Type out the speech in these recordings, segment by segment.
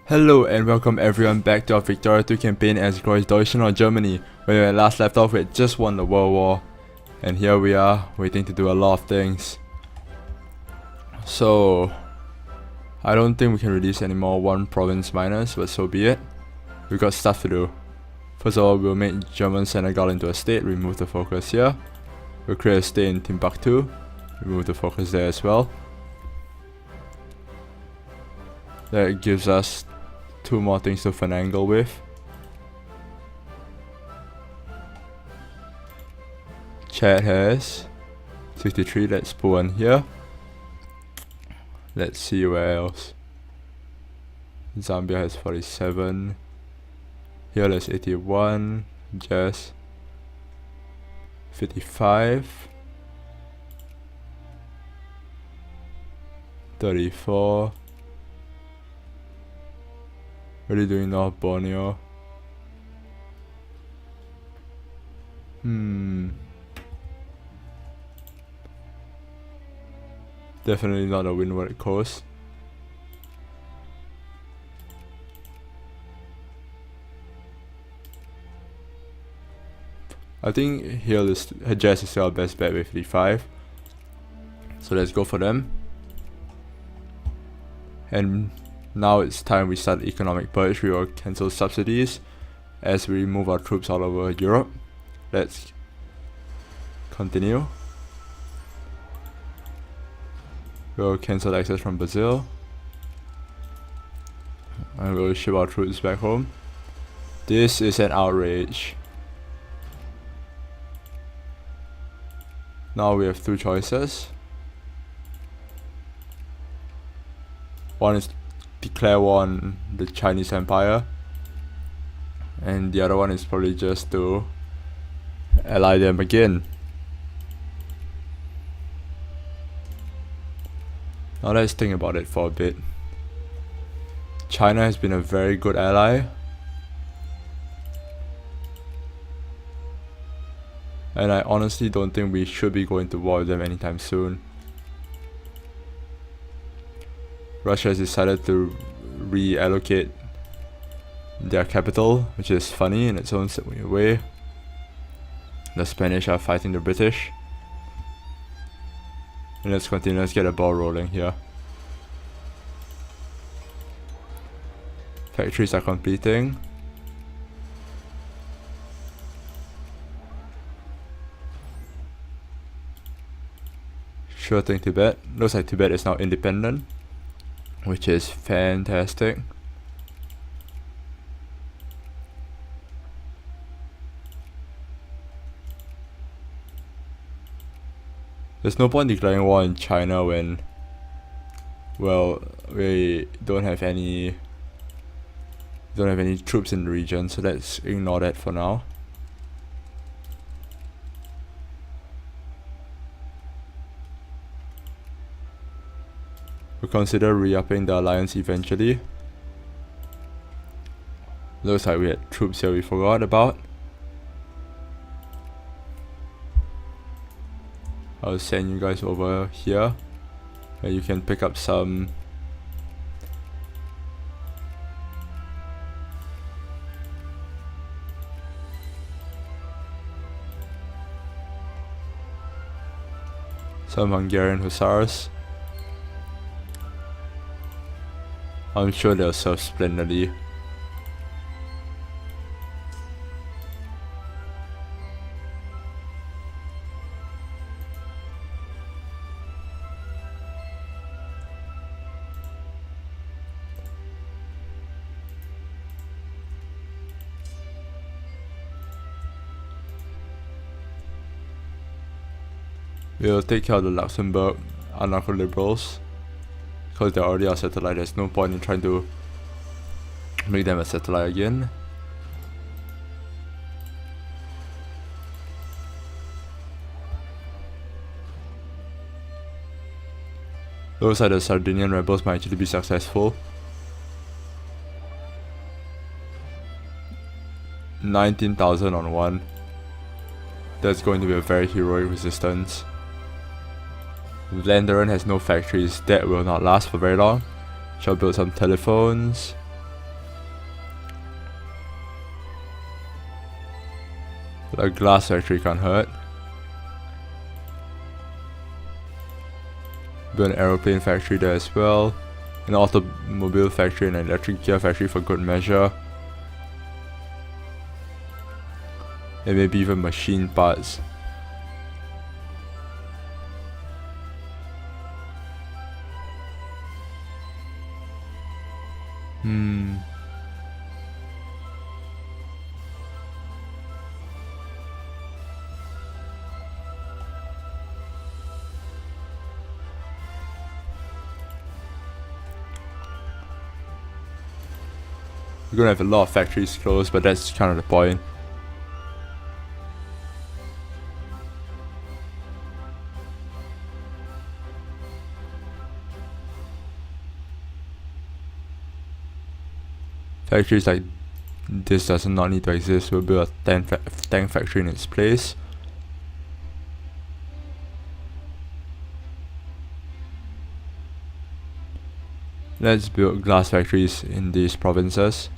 Hello and welcome everyone back to our Victoria 2 campaign as Großdeutschland or Germany, where we last left off with just won the World War. And here we are, waiting to do a lot of things. So, I don't think we can release any more one province miners, but so be it. We've got stuff to do. First of all, we'll make German Senegal into a state, remove the focus here. We'll create a state in Timbuktu, remove the focus there as well. That gives us two more things to finagle with. Chad has 63, let's put one here. Let's see where else. Zambia has 47. Here there's 81. Jazz 55. 34. What are you doing now, Borneo? Definitely not a windward coast. I think Hejaz is still our best bet with 55. So let's go for them. And now it's time we start economic purge. We will cancel subsidies as we move our troops all over Europe. Let's continue. We'll cancel access from Brazil. And we'll ship our troops back home. This is an outrage. Now we have two choices. One is declare war on the Chinese Empire, and the other one is probably just to ally them again. Now let's think about it for a bit. China has been a very good ally, and I honestly don't think we should be going to war with them anytime soon. Russia has decided to reallocate their capital, which is funny in its own way. The Spanish are fighting the British. And let's continue, let's get a ball rolling here. Factories are completing. Sure thing, Tibet. Looks like Tibet is now independent, which is fantastic. There's no point declaring war in China when, well, we don't have any troops in the region, so let's ignore that for now. We'll consider re-upping the alliance eventually. Looks like we had troops here we forgot about. I'll send you guys over here where you can pick up some Hungarian hussars. I'm sure they'll serve splendidly. We'll take care of the Luxembourg anarcho-liberals. Because they're already our satellite, there's no point in trying to make them a satellite again. Looks like the Sardinian rebels might actually be successful. 19,000 on one. That's going to be a very heroic resistance. Landaran has no factories, that will not last for very long. Shall build some telephones. A glass factory can't hurt. Build an aeroplane factory there as well. An automobile factory and an electric gear factory for good measure. And maybe even machine parts. We're gonna have a lot of factories closed, but that's kind of the point. Factories like this does not need to exist. We'll build a tank factory in its place. Let's build glass factories in these provinces.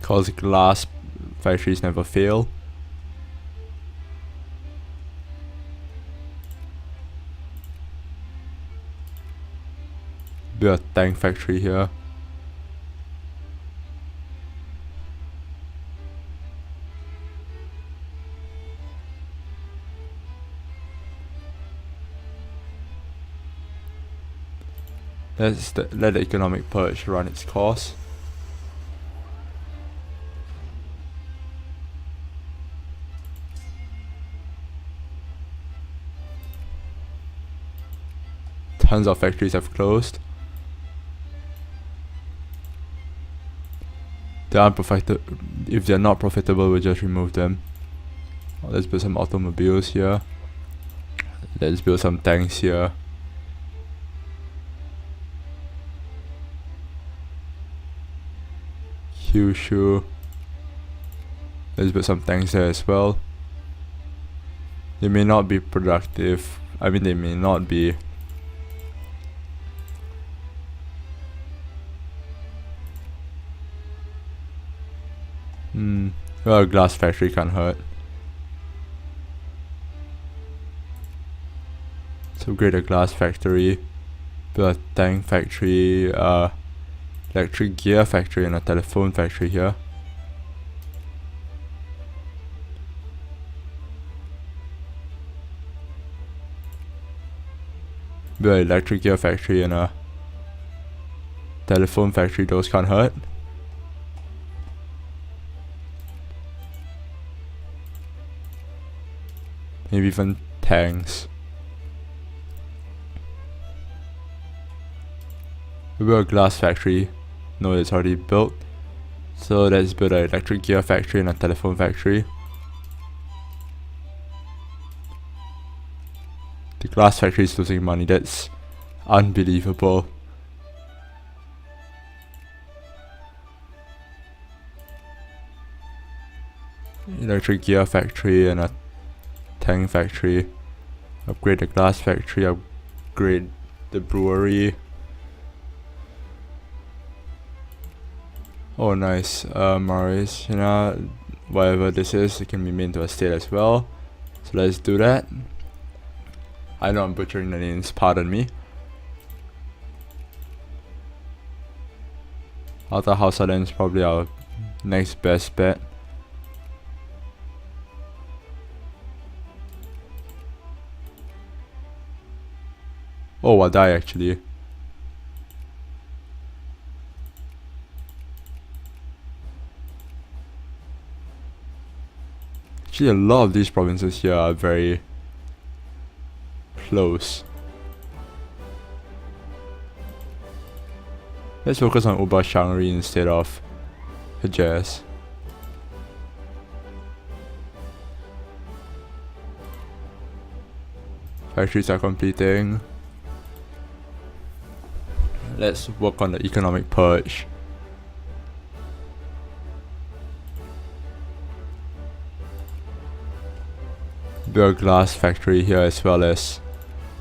Cause glass factories never fail. Build a tank factory here. Let the economic purge run its course. Tons of factories have closed. If they're not profitable, we'll just remove them. Let's build some automobiles here. Let's build some tanks here. Kyushu. Let's build some tanks there as well. They may not be productive. I mean, they may not be. Well, a glass factory can't hurt. So upgrade a glass factory, build a tank factory, electric gear factory and a telephone factory here. Build an electric gear factory and a telephone factory, those can't hurt. Maybe even tanks. We build a glass factory. No, it's already built. So let's build an electric gear factory and a telephone factory. The glass factory is losing money. That's unbelievable. Electric gear factory and a tank factory. Upgrade the glass factory. Upgrade the brewery. Oh nice, Meuse, you know, whatever this is, it can be made into a state as well. So let's do that. I know I'm butchering the names, pardon me. Outer House Island is probably our next best bet. Oh, I'll die actually. Actually, a lot of these provinces here are very close. Let's focus on Uba Shangri instead of Hejaz. Factories are completing. Let's work on the economic purge. Build a glass factory here as well as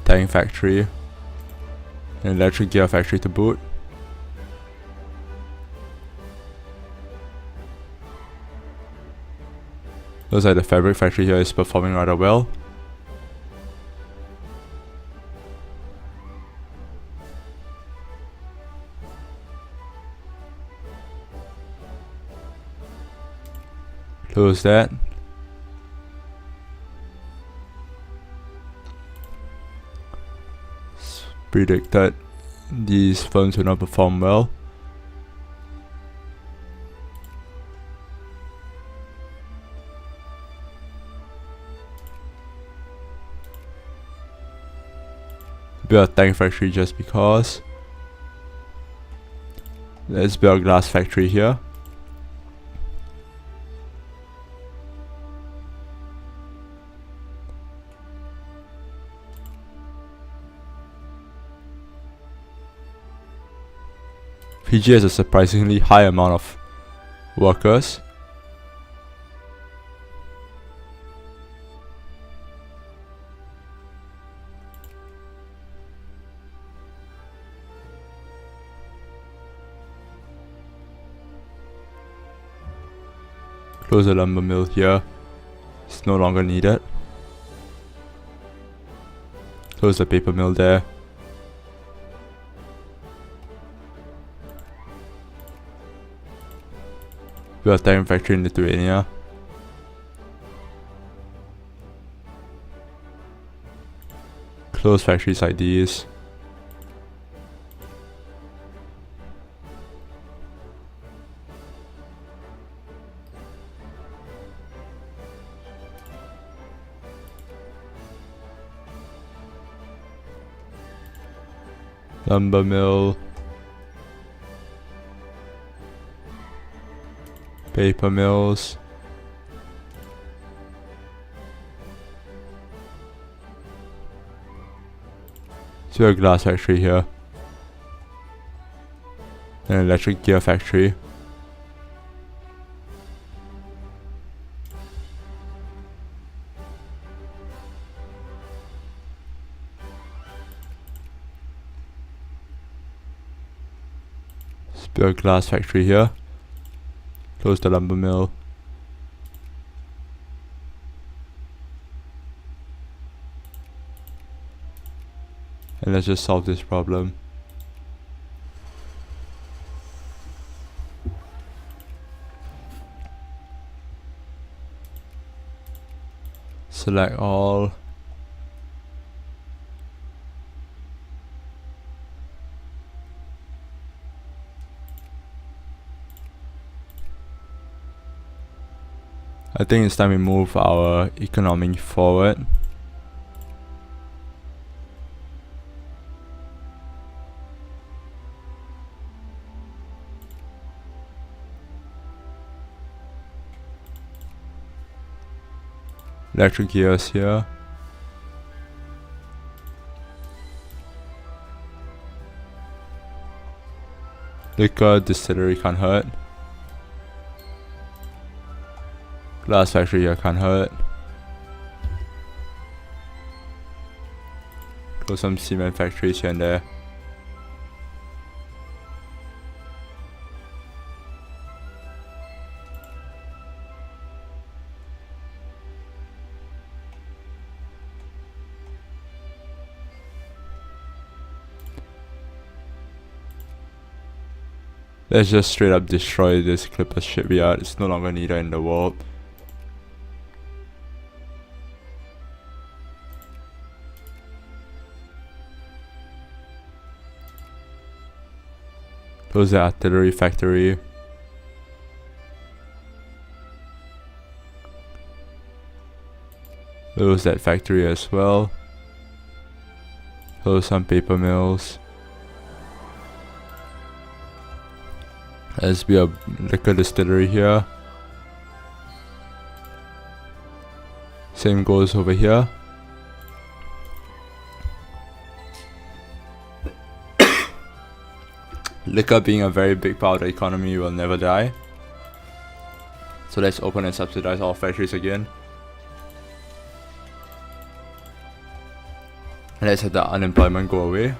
tank factory. An electric gear factory to boot. Looks like the fabric factory here is performing rather well. Close that. Predicted these firms will not perform well. Build a tank factory just because. Let's build a glass factory here. PG has a surprisingly high amount of workers. Close the lumber mill here. It's no longer needed. Close the paper mill there. Build a tank factory in Lithuania. Close factories like these. Lumber mill. Paper mills. So a glass factory here. An electric gear factory. Let's build a glass factory here. Close the lumber mill. And let's just solve this problem. Select all. I think it's time we move our economy forward. Electric gears here. Liquor distillery can't hurt. Glass factory here can't hurt. Close some cement factories here and there. Let's just straight up destroy this Clipper shipyard. It's no longer needed in the world. Close the artillery factory. Close that factory as well. Close some paper mills. Let's be a liquor distillery here. Same goes over here. Liquor being a very big part of the economy will never die. So let's open and subsidize all factories again. Let's have the unemployment go away.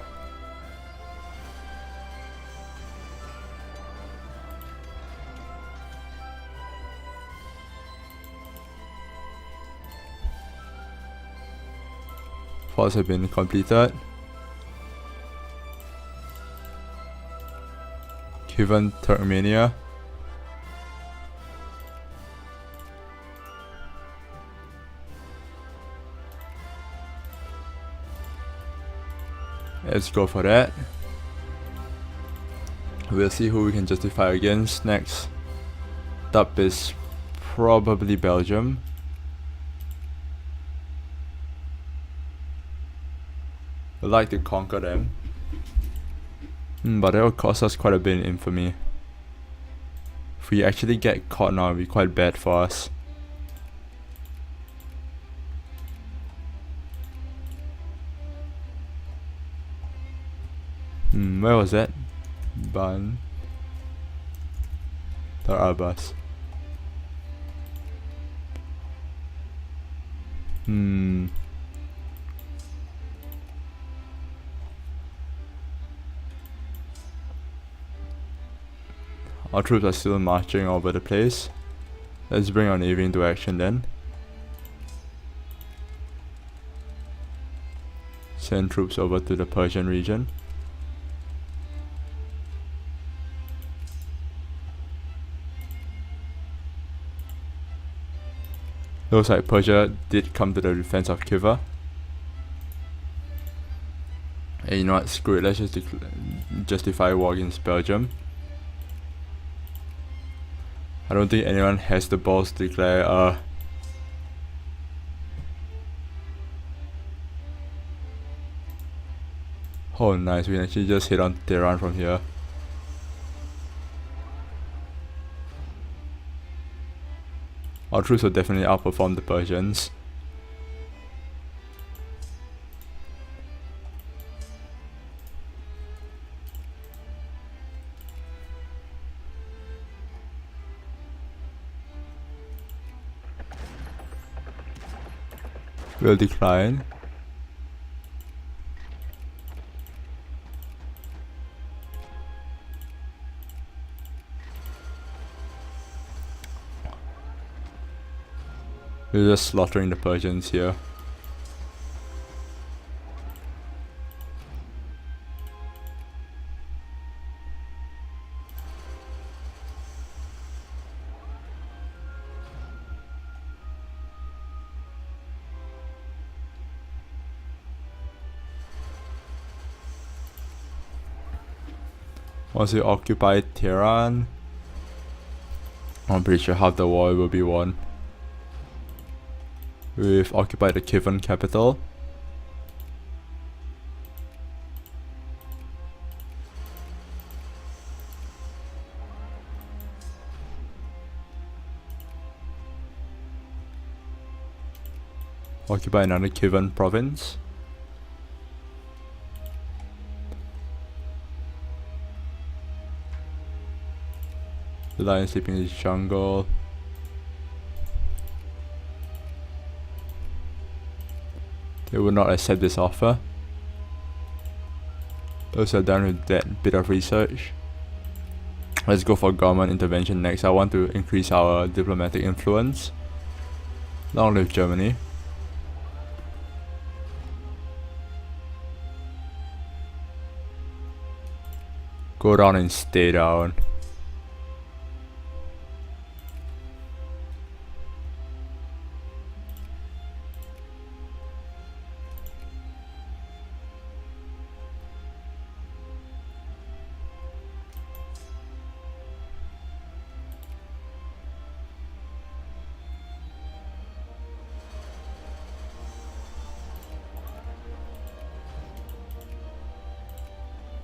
walls have been completed. Khiva, Turkmenia. Let's go for that. We'll see who we can justify against next. Up is probably Belgium. I'd like to conquer them. But that will cost us quite a bit in infamy. If we actually get caught now, it'll be quite bad for us. Where was that? Ban Tarabas. Our troops are still marching over the place. Let's bring our navy into action then. Send troops over to the Persian region. Looks like Persia did come to the defense of Khiva. And you know what, screw it, let's just justify war against Belgium. I don't think anyone has the balls to declare oh nice, we can actually just hit on Tehran from here. Our troops will definitely outperform the Persians. Will decline. We're just slaughtering the Persians here. Once we occupy Tehran, I'm pretty sure half the war will be won. We've occupied the Khivan capital. Occupy another Khivan province. The lion sleeping in the jungle. They will not accept this offer. Those are done with that bit of research. Let's go for government intervention next. I want to increase our diplomatic influence. Long live Germany. Go down and stay down.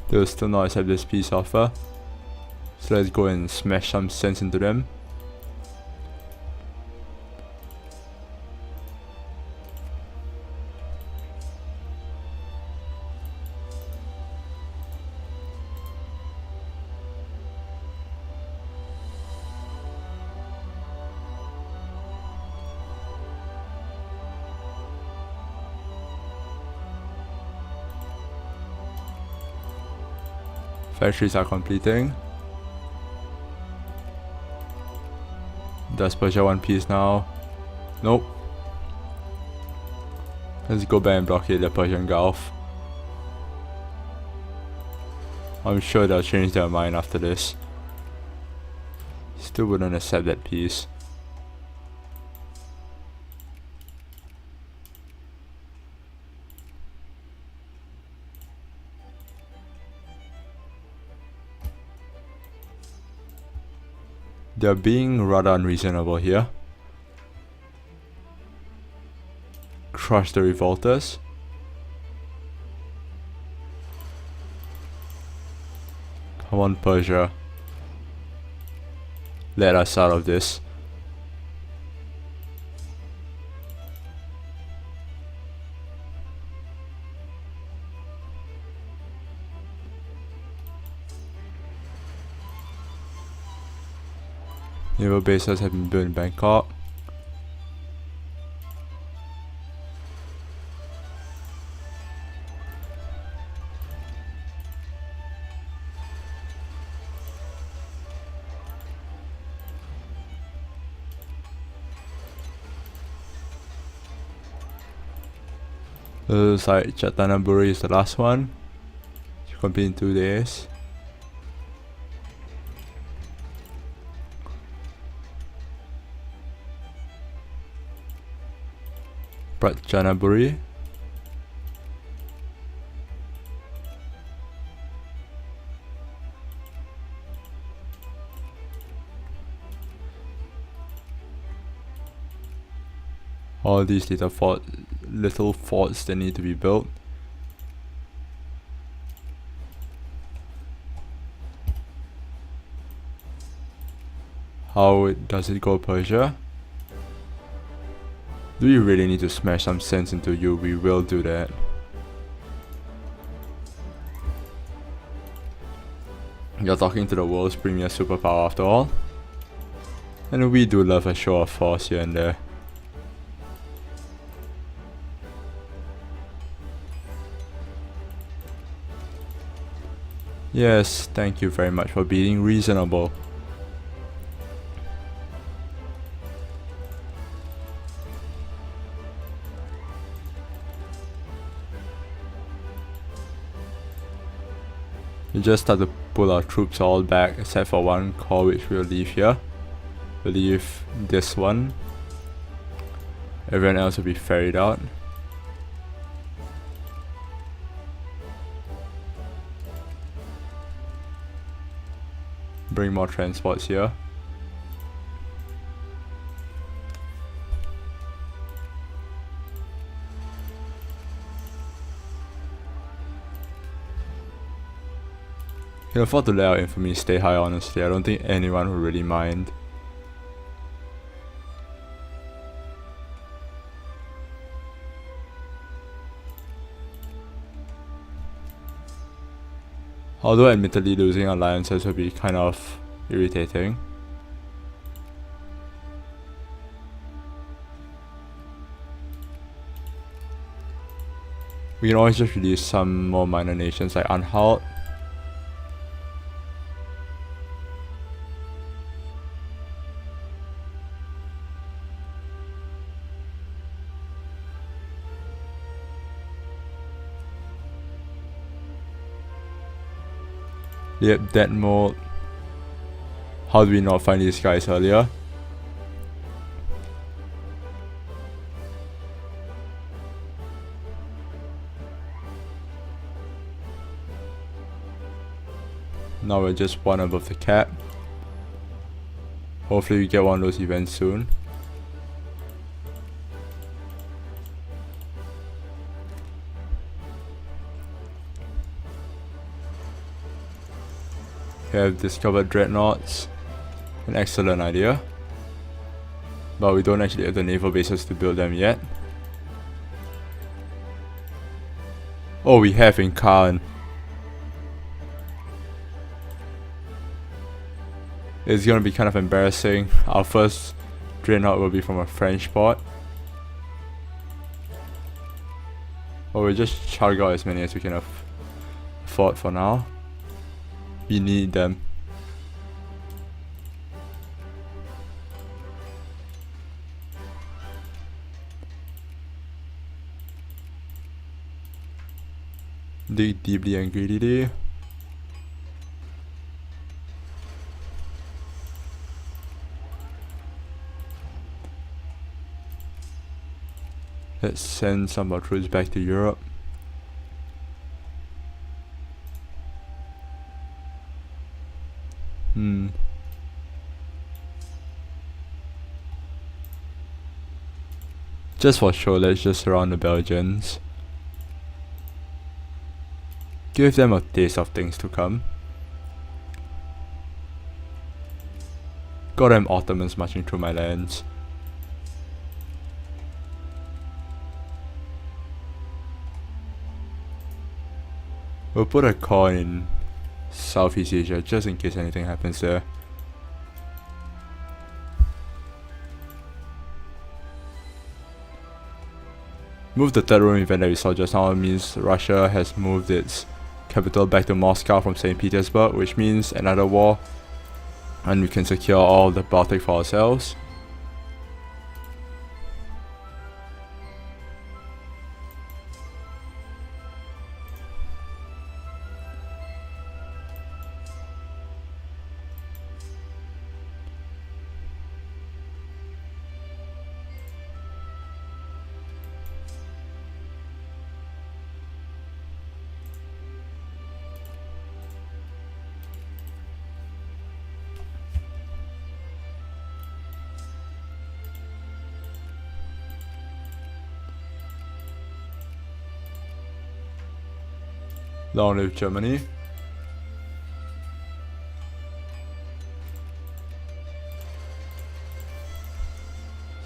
They will still not accept this peace offer. So let's go and smash some sense into them. Factories are completing. Does Persia want peace now? Nope. Let's go back and blockade the Persian Gulf. I'm sure they'll change their mind after this. Still wouldn't accept that peace. They're being rather unreasonable here. Crush the revolters. Come on, Persia. Let us out of this. Naval bases have been built in Bangkok. Looks like Chatanaburi is the last one. Should complete in 2 days. Pratchanaburi. All these little forts that need to be built. How does it go, Persia? Do we really need to smash some sense into you? We will do that. You're talking to the world's premier superpower after all. And we do love a show of force here and there. Yes, thank you very much for being reasonable. We just start to pull our troops all back except for one corps which we'll leave here. We'll leave this one. Everyone else will be ferried out. Bring more transports here. You can afford to let our infamy stay high, honestly. I don't think anyone will really mind. Although admittedly losing alliances will be kind of irritating. We can always just release some more minor nations like Anhalt. Yep, that mode. How do we not find these guys earlier? Now we're just one above the cap. Hopefully we get one of those events soon. We have discovered dreadnoughts. An excellent idea. But we don't actually have the naval bases to build them yet. Oh, we have in Khan. It's gonna be kind of embarrassing. Our first dreadnought will be from a French port. Or we'll just chug out as many as we can afford for now. We need them. Dig deeply and greedily. Let's send some of our troops back to Europe. Just for show, let's just surround the Belgians. Give them a taste of things to come. Got them Ottomans marching through my lands. We'll put a core in Southeast Asia just in case anything happens there. Move the third room event that we saw just now means Russia has moved its capital back to Moscow from St. Petersburg, which means another war, and we can secure all the Baltic for ourselves. Long live Germany.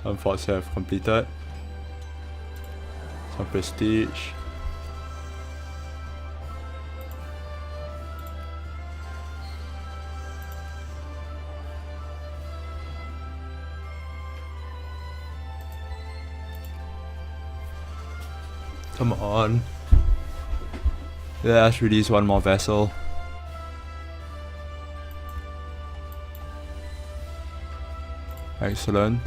Some forts have completed. Some prestige. Come on. Let us release one more vessel. Excellent.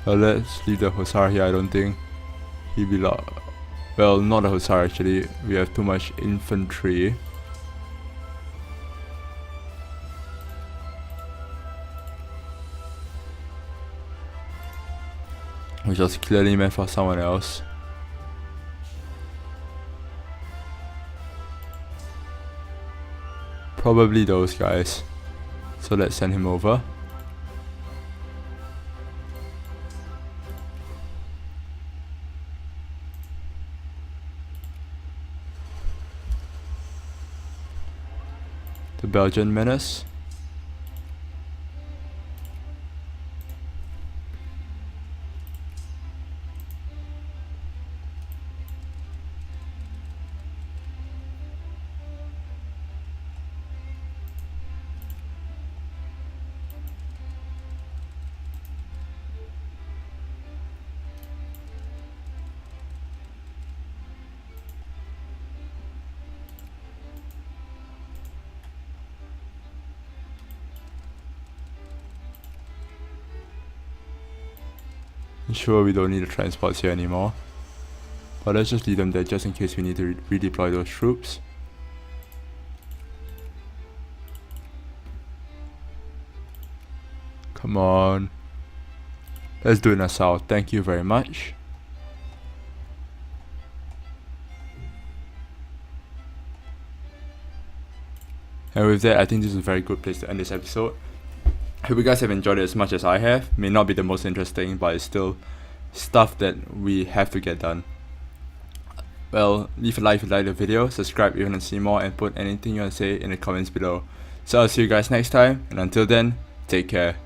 Well, let's leave the Hussar here. I don't think he belong. Well, not the Hussar actually. We have too much infantry. Which was clearly meant for someone else. Probably those guys. So let's send him over. The Belgian menace. Sure, we don't need the transports here anymore, but let's just leave them there just in case we need to redeploy those troops. Come on, let's do it in the south. Thank you very much. And with that, I think this is a very good place to end this episode. I hope you guys have enjoyed it as much as I have. May not be the most interesting, but it's still stuff that we have to get done. Well, leave a like if you like the video, subscribe if you want to see more, and put anything you want to say in the comments below. So I'll see you guys next time, and until then, take care.